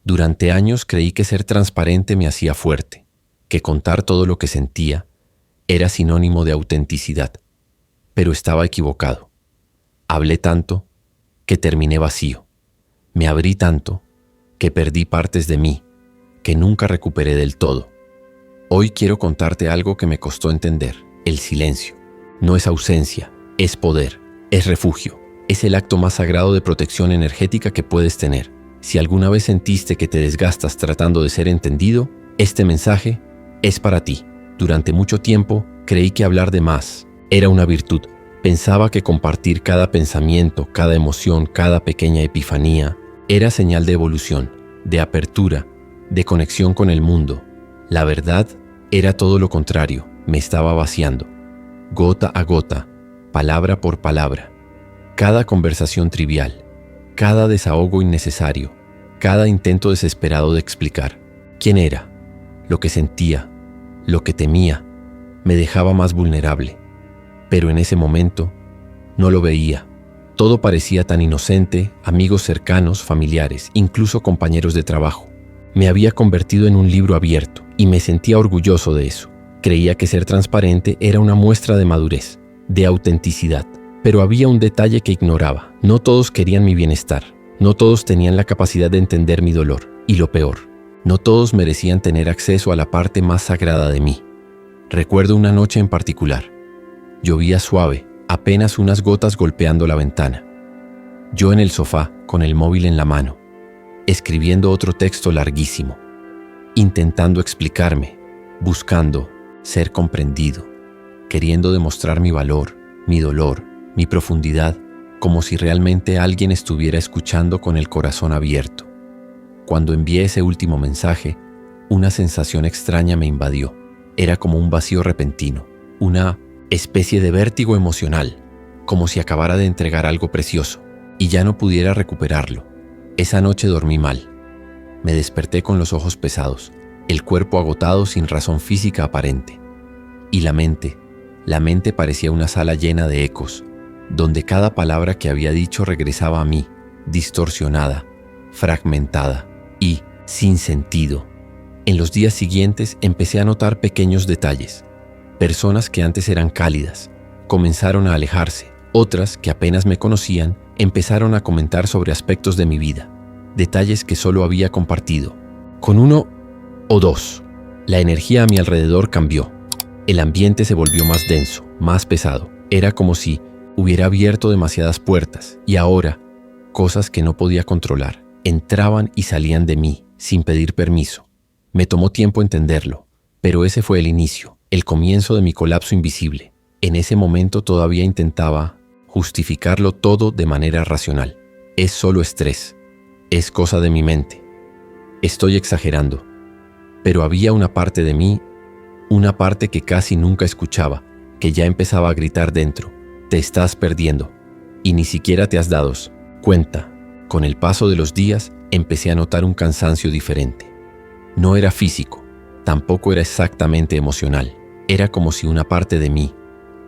Durante años creí que ser transparente me hacía fuerte, que contar todo lo que sentía era sinónimo de autenticidad. Pero estaba equivocado. Hablé tanto que terminé vacío. Me abrí tanto que perdí partes de mí que nunca recuperé del todo. Hoy quiero contarte algo que me costó entender. El silencio no es ausencia, es poder, es refugio, es el acto más sagrado de protección energética que puedes tener. Si alguna vez sentiste que te desgastas tratando de ser entendido, este mensaje es para ti. Durante mucho tiempo creí que hablar de más era una virtud. Pensaba que compartir cada pensamiento, cada emoción, cada pequeña epifanía era señal de evolución, de apertura, de conexión con el mundo. La verdad era todo lo contrario, me estaba vaciando. Gota a gota, palabra por palabra. Cada conversación trivial, cada desahogo innecesario, cada intento desesperado de explicar quién era, lo que sentía, lo que temía, me dejaba más vulnerable. Pero en ese momento no lo veía. Todo parecía tan inocente, amigos cercanos, familiares, incluso compañeros de trabajo. Me había convertido en un libro abierto y me sentía orgulloso de eso. Creía que ser transparente era una muestra de madurez, de autenticidad. Pero había un detalle que ignoraba. No todos querían mi bienestar. No todos tenían la capacidad de entender mi dolor. Y lo peor, no todos merecían tener acceso a la parte más sagrada de mí. Recuerdo una noche en particular. Llovía suave, apenas unas gotas golpeando la ventana. Yo en el sofá, con el móvil en la mano, escribiendo otro texto larguísimo, intentando explicarme, buscando ser comprendido, queriendo demostrar mi valor, mi dolor, mi profundidad, como si realmente alguien estuviera escuchando con el corazón abierto. Cuando envié ese último mensaje, una sensación extraña me invadió. Era como un vacío repentino, una especie de vértigo emocional, como si acabara de entregar algo precioso y ya no pudiera recuperarlo. Esa noche dormí mal. Me desperté con los ojos pesados, el cuerpo agotado sin razón física aparente. Y la mente parecía una sala llena de ecos, donde cada palabra que había dicho regresaba a mí, distorsionada, fragmentada y sin sentido. En los días siguientes empecé a notar pequeños detalles. Personas que antes eran cálidas comenzaron a alejarse. Otras, que apenas me conocían, empezaron a comentar sobre aspectos de mi vida, detalles que solo había compartido con uno o dos. La energía a mi alrededor cambió. El ambiente se volvió más denso, más pesado. Era como si hubiera abierto demasiadas puertas y ahora cosas que no podía controlar entraban y salían de mí sin pedir permiso. Me tomó tiempo entenderlo, pero ese fue el inicio, el comienzo de mi colapso invisible. En ese momento todavía intentaba justificarlo todo de manera racional. Es solo estrés, es cosa de mi mente. Estoy exagerando, pero había una parte de mí, una parte que casi nunca escuchaba, que ya empezaba a gritar dentro: te estás perdiendo, y ni siquiera te has dado cuenta. Con el paso de los días, empecé a notar un cansancio diferente. No era físico, tampoco era exactamente emocional. Era como si una parte de mí,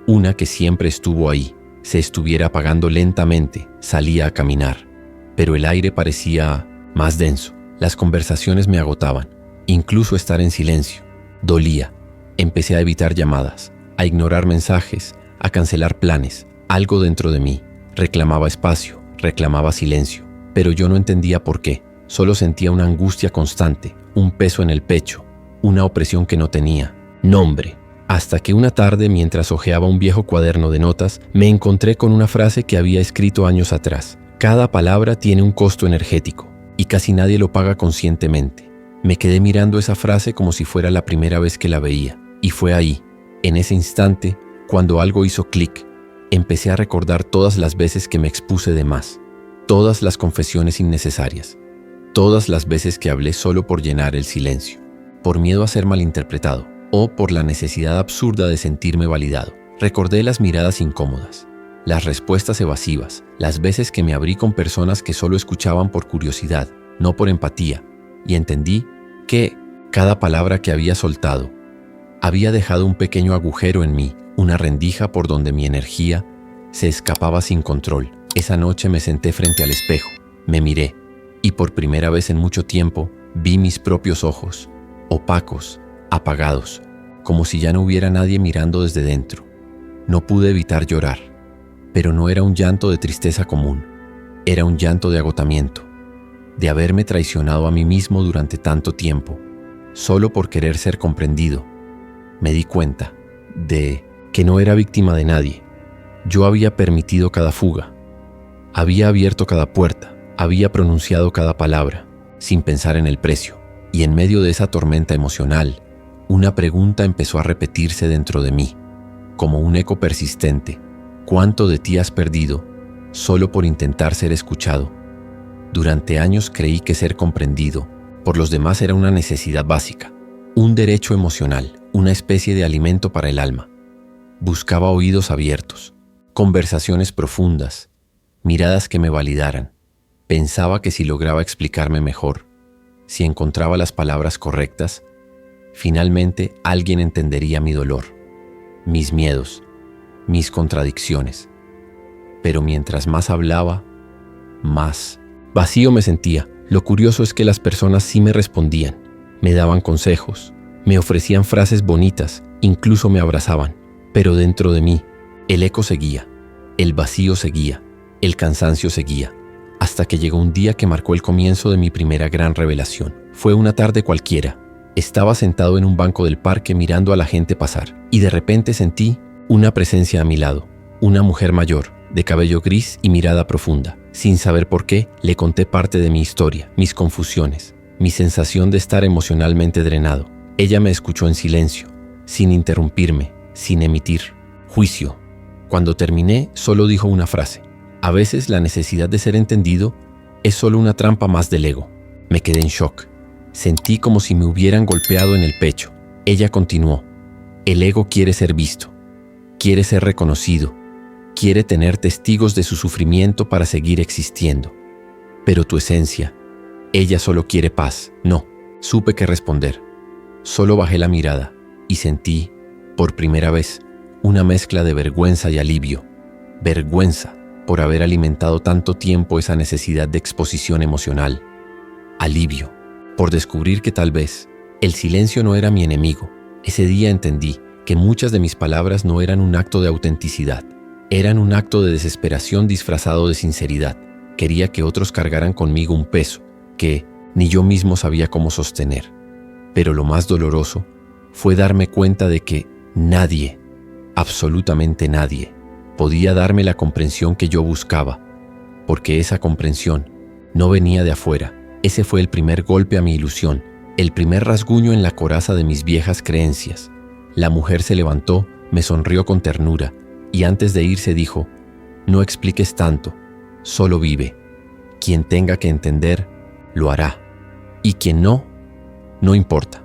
una que siempre estuvo ahí, se estuviera apagando lentamente. Salía a caminar, pero el aire parecía más denso. Las conversaciones me agotaban, incluso estar en silencio dolía. Empecé a evitar llamadas, a ignorar mensajes, a cancelar planes. Algo dentro de mí reclamaba espacio, reclamaba silencio, pero yo no entendía por qué. Solo sentía una angustia constante, un peso en el pecho, una opresión que no tenía nombre. Hasta que una tarde, mientras hojeaba un viejo cuaderno de notas, me encontré con una frase que había escrito años atrás. Cada palabra tiene un costo energético y casi nadie lo paga conscientemente. Me quedé mirando esa frase como si fuera la primera vez que la veía. Y fue ahí, en ese instante, cuando algo hizo clic. Empecé a recordar todas las veces que me expuse de más, todas las confesiones innecesarias, todas las veces que hablé solo por llenar el silencio, por miedo a ser malinterpretado o por la necesidad absurda de sentirme validado. Recordé las miradas incómodas, las respuestas evasivas, las veces que me abrí con personas que solo escuchaban por curiosidad, no por empatía, y entendí que cada palabra que había soltado había dejado un pequeño agujero en mí, una rendija por donde mi energía se escapaba sin control. Esa noche me senté frente al espejo, me miré y por primera vez en mucho tiempo vi mis propios ojos, opacos, apagados, como si ya no hubiera nadie mirando desde dentro. No pude evitar llorar, pero no era un llanto de tristeza común, era un llanto de agotamiento, de haberme traicionado a mí mismo durante tanto tiempo, solo por querer ser comprendido. Me di cuenta de que no era víctima de nadie. Yo había permitido cada fuga, había abierto cada puerta, había pronunciado cada palabra, sin pensar en el precio, y en medio de esa tormenta emocional, una pregunta empezó a repetirse dentro de mí, como un eco persistente. ¿Cuánto de ti has perdido solo por intentar ser escuchado? Durante años creí que ser comprendido por los demás era una necesidad básica, un derecho emocional, una especie de alimento para el alma. Buscaba oídos abiertos, conversaciones profundas, miradas que me validaran. Pensaba que si lograba explicarme mejor, si encontraba las palabras correctas, finalmente alguien entendería mi dolor, mis miedos, mis contradicciones. Pero mientras más hablaba, más vacío me sentía. Lo curioso es que las personas sí me respondían, me daban consejos, me ofrecían frases bonitas, incluso me abrazaban. Pero dentro de mí, el eco seguía, el vacío seguía, el cansancio seguía, hasta que llegó un día que marcó el comienzo de mi primera gran revelación. Fue una tarde cualquiera. Estaba sentado en un banco del parque mirando a la gente pasar, y de repente sentí una presencia a mi lado, una mujer mayor, de cabello gris y mirada profunda. Sin saber por qué, le conté parte de mi historia, mis confusiones, mi sensación de estar emocionalmente drenado. Ella me escuchó en silencio, sin interrumpirme, sin emitir juicio. Cuando terminé, solo dijo una frase: a veces la necesidad de ser entendido es solo una trampa más del ego. Me quedé en shock. Sentí como si me hubieran golpeado en el pecho. Ella continuó: el ego quiere ser visto, quiere ser reconocido, quiere tener testigos de su sufrimiento para seguir existiendo. Pero tu esencia, ella solo quiere paz. No, supe qué responder. Solo bajé la mirada y sentí, por primera vez, una mezcla de vergüenza y alivio. Vergüenza por haber alimentado tanto tiempo esa necesidad de exposición emocional. Alivio por descubrir que tal vez el silencio no era mi enemigo. Ese día entendí que muchas de mis palabras no eran un acto de autenticidad, eran un acto de desesperación disfrazado de sinceridad. Quería que otros cargaran conmigo un peso que ni yo mismo sabía cómo sostener. Pero lo más doloroso fue darme cuenta de que nadie, absolutamente nadie, podía darme la comprensión que yo buscaba, porque esa comprensión no venía de afuera. Ese fue el primer golpe a mi ilusión, el primer rasguño en la coraza de mis viejas creencias. La mujer se levantó, me sonrió con ternura, y antes de irse dijo: no expliques tanto, solo vive. Quien tenga que entender, lo hará, y quien no, no importa.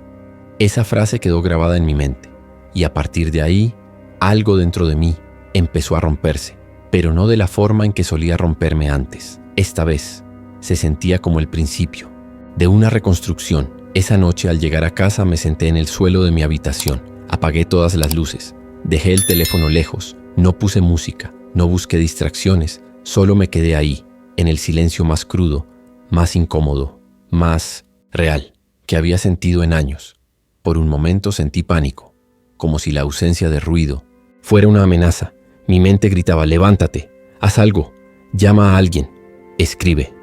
Esa frase quedó grabada en mi mente, y a partir de ahí, algo dentro de mí empezó a romperse, pero no de la forma en que solía romperme antes. Esta vez se sentía como el principio de una reconstrucción. Esa noche, al llegar a casa, me senté en el suelo de mi habitación, apagué todas las luces, dejé el teléfono lejos, no puse música, no busqué distracciones, solo me quedé ahí, en el silencio más crudo, más incómodo, más real, que había sentido en años. Por un momento sentí pánico, como si la ausencia de ruido fuera una amenaza. Mi mente gritaba: levántate, haz algo, llama a alguien, escribe.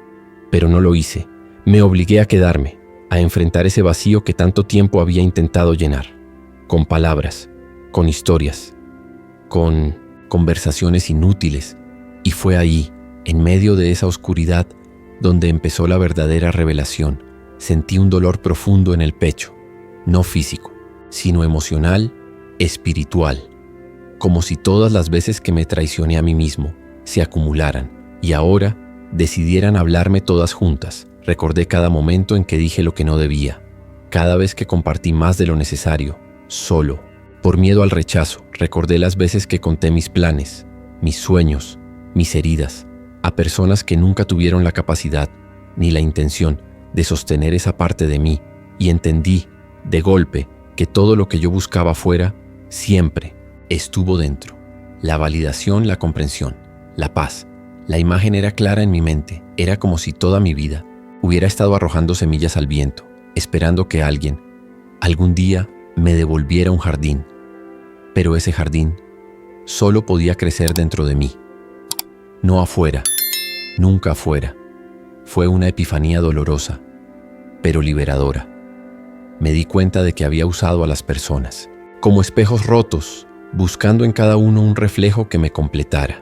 Pero no lo hice. Me obligué a quedarme, a enfrentar ese vacío que tanto tiempo había intentado llenar, con palabras, con historias, con conversaciones inútiles. Y fue ahí, en medio de esa oscuridad, donde empezó la verdadera revelación. Sentí un dolor profundo en el pecho, no físico, sino emocional, espiritual, como si todas las veces que me traicioné a mí mismo se acumularan y ahora decidieran hablarme todas juntas. Recordé cada momento en que dije lo que no debía, cada vez que compartí más de lo necesario, solo, por miedo al rechazo. Recordé las veces que conté mis planes, mis sueños, mis heridas, a personas que nunca tuvieron la capacidad ni la intención de sostener esa parte de mí, y entendí, de golpe, que todo lo que yo buscaba afuera siempre estuvo dentro. La validación, la comprensión, la paz. La imagen era clara en mi mente. Era como si toda mi vida Hubiera estado arrojando semillas al viento, esperando que alguien, algún día, me devolviera un jardín. Pero ese jardín solo podía crecer dentro de mí. No afuera, nunca afuera. Fue una epifanía dolorosa, pero liberadora. Me di cuenta de que había usado a las personas como espejos rotos, buscando en cada uno un reflejo que me completara.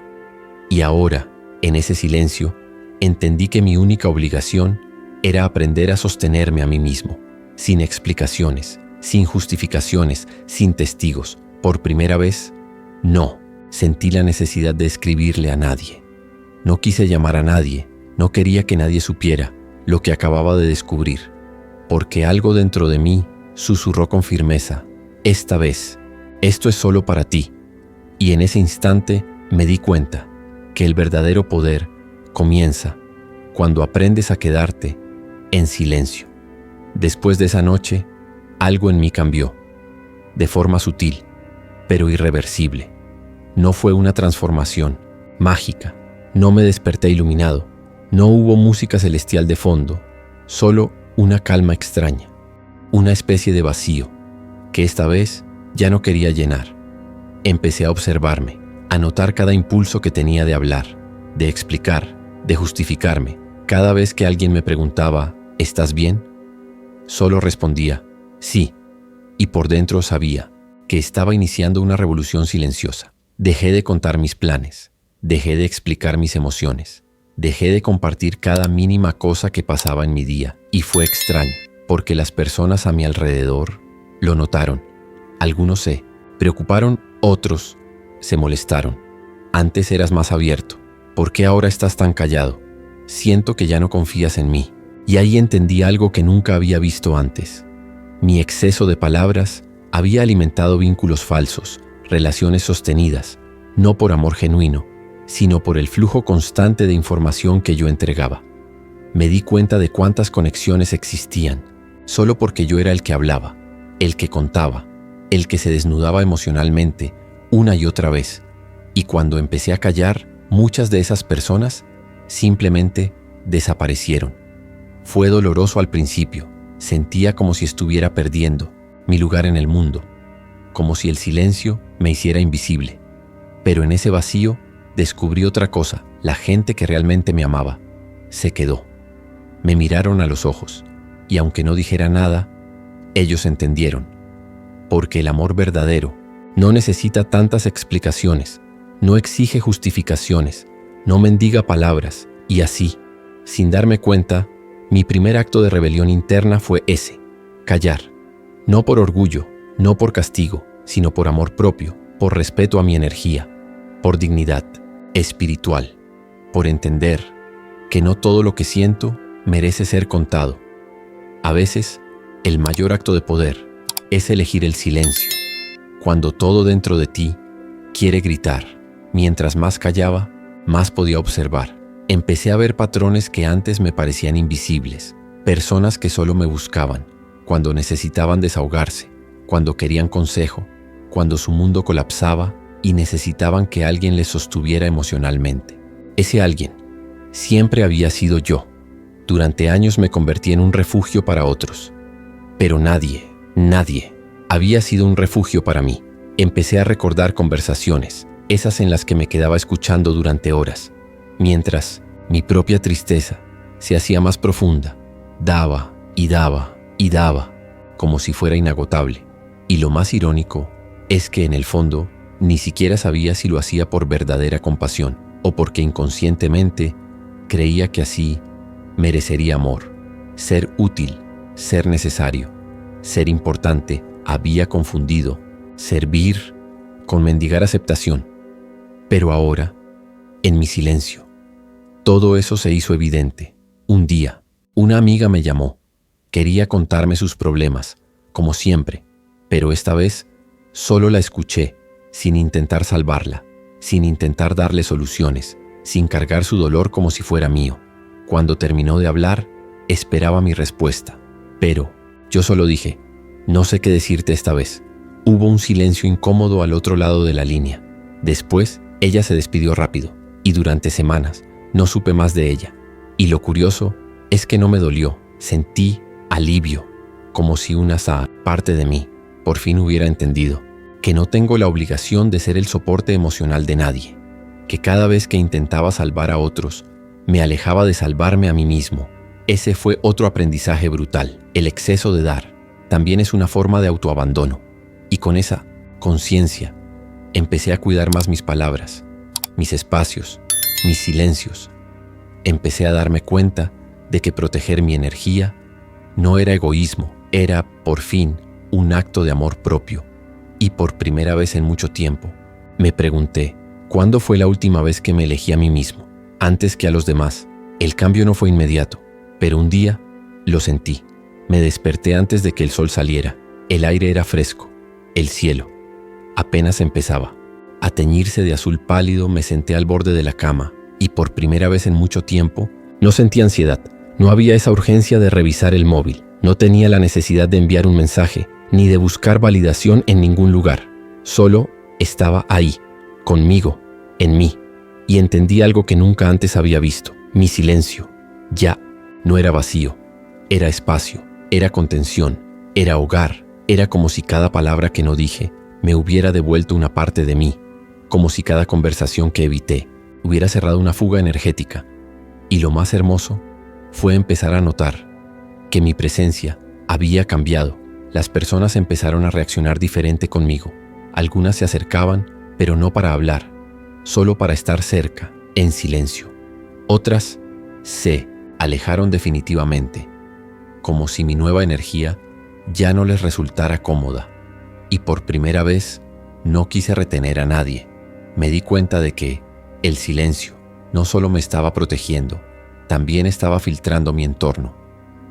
Y ahora, en ese silencio, entendí que mi única obligación era aprender a sostenerme a mí mismo, sin explicaciones, sin justificaciones, sin testigos. Por primera vez, no sentí la necesidad de escribirle a nadie. No quise llamar a nadie, no quería que nadie supiera lo que acababa de descubrir, porque algo dentro de mí susurró con firmeza: esta vez, esto es solo para ti. Y en ese instante me di cuenta que el verdadero poder comienza cuando aprendes a quedarte en silencio. Después de esa noche, algo en mí cambió, de forma sutil, pero irreversible. No fue una transformación mágica, no me desperté iluminado, no hubo música celestial de fondo, solo una calma extraña, una especie de vacío, que esta vez ya no quería llenar. Empecé a observarme, a notar cada impulso que tenía de hablar, de explicar, de justificarme. Cada vez que alguien me preguntaba: ¿estás bien?, solo respondía: sí, y por dentro sabía que estaba iniciando una revolución silenciosa. Dejé de contar mis planes, dejé de explicar mis emociones, dejé de compartir cada mínima cosa que pasaba en mi día. Y fue extraño, porque las personas a mi alrededor lo notaron. Algunos se preocuparon, otros se molestaron. Antes eras más abierto, ¿por qué ahora estás tan callado? Siento que ya no confías en mí. Y ahí entendí algo que nunca había visto antes. Mi exceso de palabras había alimentado vínculos falsos, relaciones sostenidas, no por amor genuino, sino por el flujo constante de información que yo entregaba. Me di cuenta de cuántas conexiones existían, solo porque yo era el que hablaba, el que contaba, el que se desnudaba emocionalmente una y otra vez. Y cuando empecé a callar, muchas de esas personas simplemente desaparecieron. Fue doloroso al principio, sentía como si estuviera perdiendo mi lugar en el mundo, como si el silencio me hiciera invisible. Pero en ese vacío descubrí otra cosa: la gente que realmente me amaba se quedó. Me miraron a los ojos, y aunque no dijera nada, ellos entendieron. Porque el amor verdadero no necesita tantas explicaciones, no exige justificaciones, no mendiga palabras. Y así, sin darme cuenta, mi primer acto de rebelión interna fue ese: callar. No por orgullo, no por castigo, sino por amor propio, por respeto a mi energía, por dignidad espiritual, por entender que no todo lo que siento merece ser contado. A veces, el mayor acto de poder es elegir el silencio, cuando todo dentro de ti quiere gritar. Mientras más callaba, más podía observar. Empecé a ver patrones que antes me parecían invisibles, personas que solo me buscaban cuando necesitaban desahogarse, cuando querían consejo, cuando su mundo colapsaba y necesitaban que alguien les sostuviera emocionalmente. Ese alguien siempre había sido yo. Durante años me convertí en un refugio para otros, pero nadie había sido un refugio para mí. Empecé a recordar conversaciones, esas en las que me quedaba escuchando durante horas, mientras mi propia tristeza se hacía más profunda. Daba y daba y daba, como si fuera inagotable. Y lo más irónico es que en el fondo ni siquiera sabía si lo hacía por verdadera compasión o porque inconscientemente creía que así merecería amor, ser útil, ser necesario, ser importante. Había confundido servir con mendigar aceptación. Pero ahora, en mi silencio, todo eso se hizo evidente. Un día, una amiga me llamó. Quería contarme sus problemas, como siempre, pero esta vez solo la escuché, sin intentar salvarla, sin intentar darle soluciones, sin cargar su dolor como si fuera mío. Cuando terminó de hablar, esperaba mi respuesta, pero yo solo dije: no sé qué decirte esta vez. Hubo un silencio incómodo al otro lado de la línea. Después, ella se despidió rápido, y durante semanas no supe más de ella. Y lo curioso es que no me dolió. Sentí alivio, como si una parte de mí por fin hubiera entendido que no tengo la obligación de ser el soporte emocional de nadie, que cada vez que intentaba salvar a otros, me alejaba de salvarme a mí mismo. Ese fue otro aprendizaje brutal. El exceso de dar también es una forma de autoabandono. Y con esa conciencia, empecé a cuidar más mis palabras, mis espacios, mis silencios. Empecé a darme cuenta de que proteger mi energía no era egoísmo, era, por fin, un acto de amor propio. Y por primera vez en mucho tiempo, me pregunté, ¿cuándo fue la última vez que me elegí a mí mismo, antes que a los demás? El cambio no fue inmediato, pero un día lo sentí. Me desperté antes de que el sol saliera. El aire era fresco. El cielo apenas empezaba a teñirse de azul pálido. Me senté al borde de la cama y por primera vez en mucho tiempo no sentí ansiedad. No había esa urgencia de revisar el móvil. No tenía la necesidad de enviar un mensaje ni de buscar validación en ningún lugar. Solo estaba ahí, conmigo, en mí. Y entendí algo que nunca antes había visto. Mi silencio ya no era vacío, era espacio, era contención, era hogar. Era como si cada palabra que no dije me hubiera devuelto una parte de mí, como si cada conversación que evité hubiera cerrado una fuga energética. Y lo más hermoso fue empezar a notar que mi presencia había cambiado. Las personas empezaron a reaccionar diferente conmigo. Algunas se acercaban, pero no para hablar, solo para estar cerca, en silencio. Otras se alejaron definitivamente, como si mi nueva energía ya no les resultara cómoda. Y por primera vez no quise retener a nadie. Me di cuenta de que el silencio no solo me estaba protegiendo, también estaba filtrando mi entorno.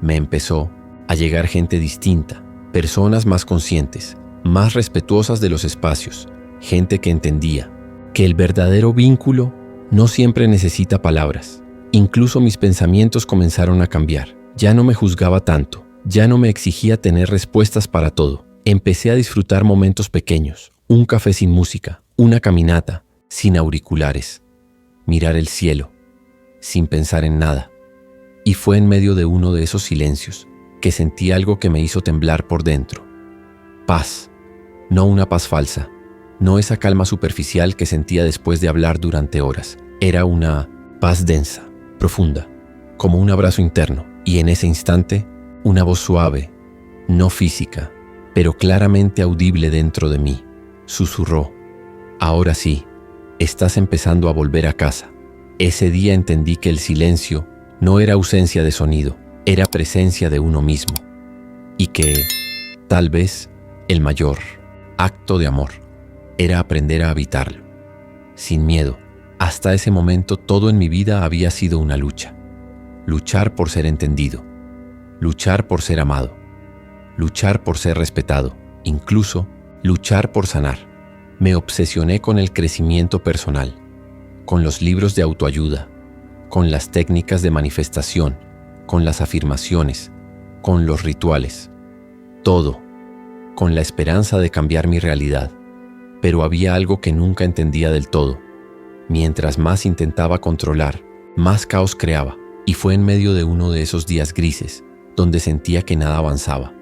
Me empezó a llegar gente distinta, personas más conscientes, más respetuosas de los espacios, gente que entendía que el verdadero vínculo no siempre necesita palabras. Incluso mis pensamientos comenzaron a cambiar. Ya no me juzgaba tanto, ya no me exigía tener respuestas para todo. Empecé a disfrutar momentos pequeños, un café sin música, una caminata, sin auriculares, mirar el cielo, sin pensar en nada. Y fue en medio de uno de esos silencios que sentí algo que me hizo temblar por dentro. Paz, no una paz falsa, no esa calma superficial que sentía después de hablar durante horas. Era una paz densa, profunda, como un abrazo interno. Y en ese instante, una voz suave, no física, pero claramente audible dentro de mí, susurró: ahora sí, estás empezando a volver a casa. Ese día entendí que el silencio no era ausencia de sonido, era presencia de uno mismo. Y que, tal vez, el mayor acto de amor era aprender a habitarlo, sin miedo. Hasta ese momento todo en mi vida había sido una lucha. Luchar por ser entendido, luchar por ser amado, luchar por ser respetado, incluso luchar por sanar. Me obsesioné con el crecimiento personal, con los libros de autoayuda, con las técnicas de manifestación, con las afirmaciones, con los rituales. Todo, con la esperanza de cambiar mi realidad. Pero había algo que nunca entendía del todo. Mientras más intentaba controlar, más caos creaba. Y fue en medio de uno de esos días grises, donde sentía que nada avanzaba,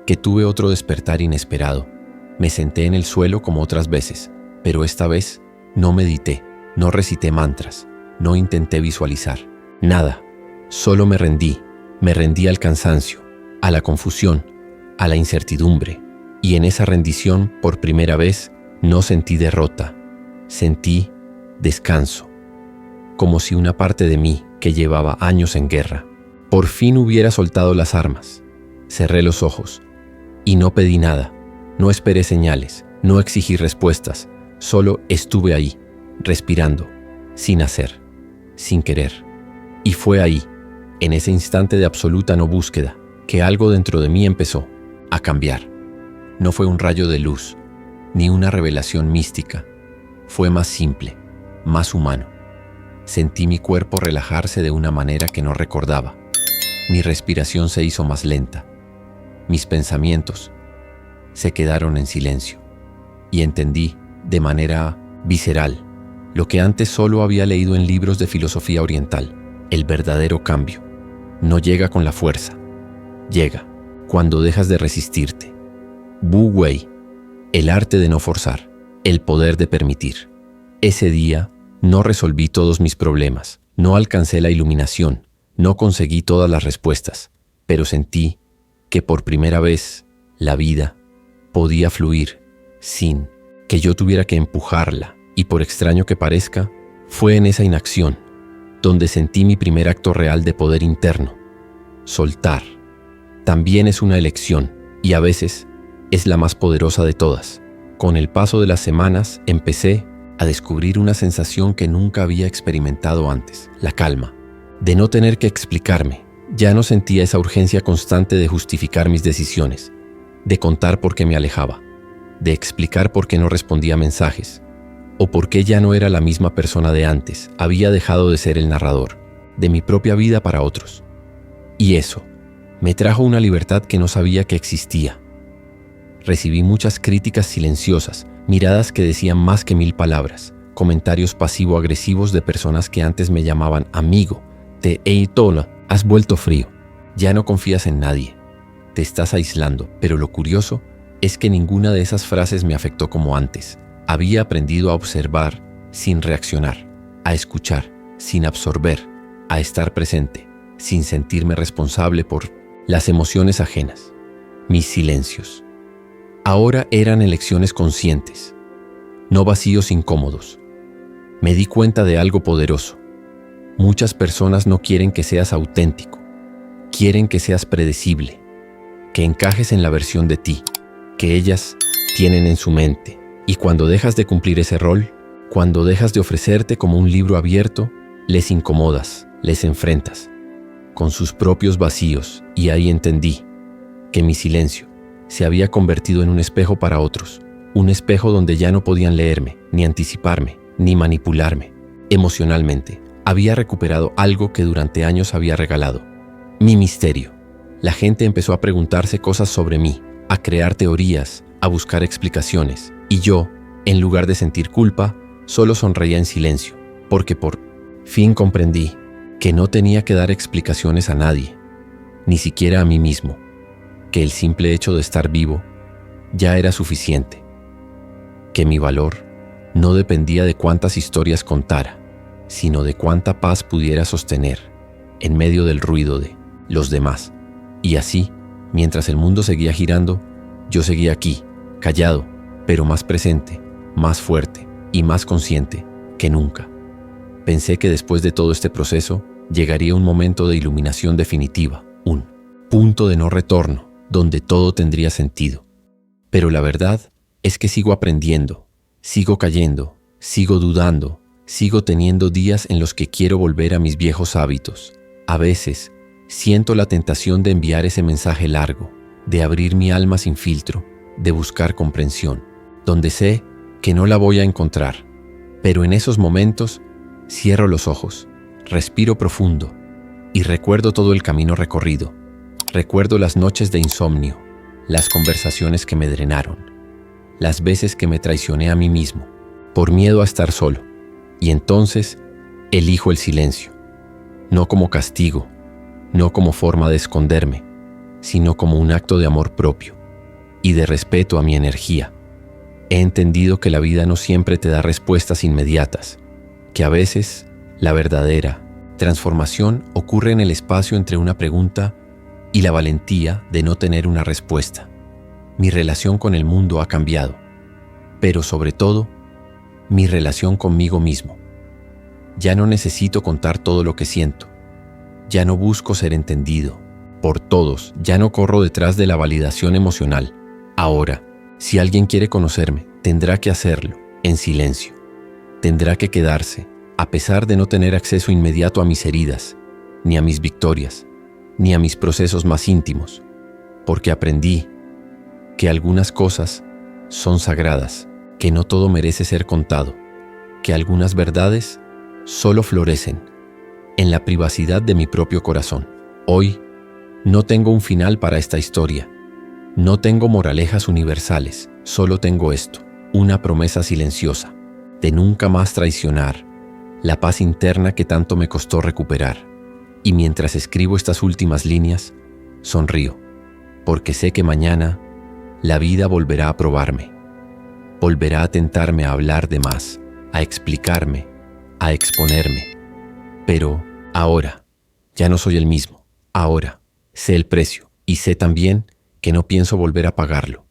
que tuve otro despertar inesperado. Me senté en el suelo como otras veces, pero esta vez no medité, no recité mantras, no intenté visualizar. Nada, solo me rendí al cansancio, a la confusión, a la incertidumbre. Y en esa rendición, por primera vez, no sentí derrota, sentí descanso, como si una parte de mí, que llevaba años en guerra, por fin hubiera soltado las armas. Cerré los ojos y no pedí nada, no esperé señales, no exigí respuestas, solo estuve ahí, respirando, sin hacer, sin querer. Y fue ahí, en ese instante de absoluta no búsqueda, que algo dentro de mí empezó a cambiar. No fue un rayo de luz, ni una revelación mística, fue más simple, más humano. Sentí mi cuerpo relajarse de una manera que no recordaba. Mi respiración se hizo más lenta. Mis pensamientos se quedaron en silencio. Y entendí, de manera visceral, lo que antes solo había leído en libros de filosofía oriental: el verdadero cambio no llega con la fuerza, llega cuando dejas de resistirte. Wu Wei, el arte de no forzar, el poder de permitir. Ese día no resolví todos mis problemas, no alcancé la iluminación, no conseguí todas las respuestas, pero sentí que por primera vez la vida podía fluir sin que yo tuviera que empujarla, y por extraño que parezca, fue en esa inacción donde sentí mi primer acto real de poder interno. Soltar también es una elección y a veces es la más poderosa de todas. Con el paso de las semanas empecé a descubrir una sensación que nunca había experimentado antes, la calma, de no tener que explicarme. Ya no sentía esa urgencia constante de justificar mis decisiones, de contar por qué me alejaba, de explicar por qué no respondía a mensajes, o por qué ya no era la misma persona de antes. Había dejado de ser el narrador de mi propia vida para otros. Y eso me trajo una libertad que no sabía que existía. Recibí muchas críticas silenciosas, miradas que decían más que 1000 palabras, comentarios pasivo-agresivos de personas que antes me llamaban amigo. Tola, has vuelto frío, ya no confías en nadie, te estás aislando. Pero lo curioso es que ninguna de esas frases me afectó como antes. Había aprendido a observar sin reaccionar, a escuchar sin absorber, a estar presente sin sentirme responsable por las emociones ajenas. Mis silencios ahora eran elecciones conscientes, no vacíos incómodos. Me di cuenta de algo poderoso. Muchas personas no quieren que seas auténtico, quieren que seas predecible, que encajes en la versión de ti que ellas tienen en su mente. Y cuando dejas de cumplir ese rol, cuando dejas de ofrecerte como un libro abierto, les incomodas, les enfrentas con sus propios vacíos. Y ahí entendí que mi silencio se había convertido en un espejo para otros, un espejo donde ya no podían leerme, ni anticiparme, ni manipularme. Emocionalmente, había recuperado algo que durante años había regalado: mi misterio. La gente empezó a preguntarse cosas sobre mí, a crear teorías, a buscar explicaciones, y yo, en lugar de sentir culpa, solo sonreía en silencio, porque por fin comprendí que no tenía que dar explicaciones a nadie, ni siquiera a mí mismo, que el simple hecho de estar vivo ya era suficiente, que mi valor no dependía de cuántas historias contara, sino de cuánta paz pudiera sostener en medio del ruido de los demás. Y así, mientras el mundo seguía girando, yo seguía aquí, callado, pero más presente, más fuerte y más consciente que nunca. Pensé que después de todo este proceso llegaría un momento de iluminación definitiva, un punto de no retorno, donde todo tendría sentido. Pero la verdad es que sigo aprendiendo, sigo cayendo, sigo dudando, sigo teniendo días en los que quiero volver a mis viejos hábitos. A veces siento la tentación de enviar ese mensaje largo, de abrir mi alma sin filtro, de buscar comprensión, donde sé que no la voy a encontrar. Pero en esos momentos cierro los ojos, respiro profundo y recuerdo todo el camino recorrido. Recuerdo las noches de insomnio, las conversaciones que me drenaron, las veces que me traicioné a mí mismo por miedo a estar solo. Y entonces elijo el silencio, no como castigo, no como forma de esconderme, sino como un acto de amor propio y de respeto a mi energía. He entendido que la vida no siempre te da respuestas inmediatas, que a veces la verdadera transformación ocurre en el espacio entre una pregunta y la valentía de no tener una respuesta. Mi relación con el mundo ha cambiado, pero sobre todo, mi relación conmigo mismo. Ya no necesito contar todo lo que siento. Ya no busco ser entendido por todos. Ya no corro detrás de la validación emocional. Ahora, si alguien quiere conocerme, tendrá que hacerlo en silencio. Tendrá que quedarse, a pesar de no tener acceso inmediato a mis heridas, ni a mis victorias, ni a mis procesos más íntimos, porque aprendí que algunas cosas son sagradas, que no todo merece ser contado, que algunas verdades solo florecen en la privacidad de mi propio corazón. Hoy no tengo un final para esta historia, no tengo moralejas universales, solo tengo esto, una promesa silenciosa de nunca más traicionar la paz interna que tanto me costó recuperar. Y mientras escribo estas últimas líneas, sonrío, porque sé que mañana la vida volverá a probarme, volverá a tentarme a hablar de más, a explicarme, a exponerme. Pero ahora, ya no soy el mismo. Ahora, sé el precio y sé también que no pienso volver a pagarlo.